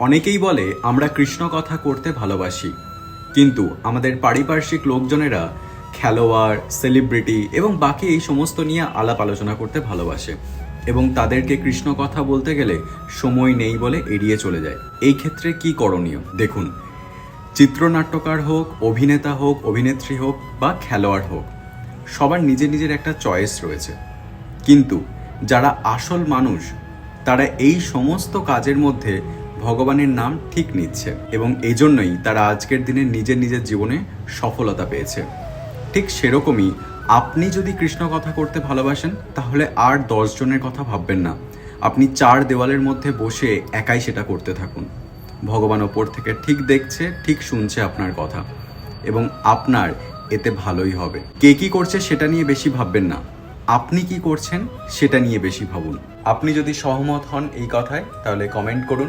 অনেকেই বলে আমরা কৃষ্ণ কথা করতে ভালোবাসি, কিন্তু আমাদের পারিপার্শ্বিক লোকজনেরা খেলোয়াড়, সেলিব্রিটি এবং বাকি এই সমস্ত নিয়ে আলাপ আলোচনা করতে ভালোবাসে এবং তাদেরকে কৃষ্ণ কথা বলতে গেলে সময় নেই বলে এড়িয়ে চলে যায়। এই ক্ষেত্রে কি করণীয়? দেখুন, চিত্রনাট্যকার হোক, অভিনেতা হোক, অভিনেত্রী হোক বা খেলোয়াড় হোক, সবার নিজের নিজের একটা চয়েস রয়েছে। কিন্তু যারা আসল মানুষ তারা এই সমস্ত কাজের মধ্যে ভগবানের নাম ঠিক নিচ্ছে এবং এই জন্যই তারা আজকের দিনে নিজের নিজের জীবনে সফলতা পেয়েছে। ঠিক সেরকমই আপনি যদি কৃষ্ণ কথা করতে ভালোবাসেন তাহলে আর 10 জনের কথা ভাববেন না, আপনি 4 দেওয়ালের মধ্যে বসে একাই সেটা করতে থাকুন। ভগবান ওপর থেকে ঠিক দেখছে, ঠিক শুনছে আপনার কথা এবং আপনার এতে ভালোই হবে। কে কি করছে সেটা নিয়ে বেশি ভাববেন না, আপনি কি করছেন সেটা নিয়ে বেশি ভাবুন। আপনি যদি সহমত হন এই কথায় তাহলে কমেন্ট করুন।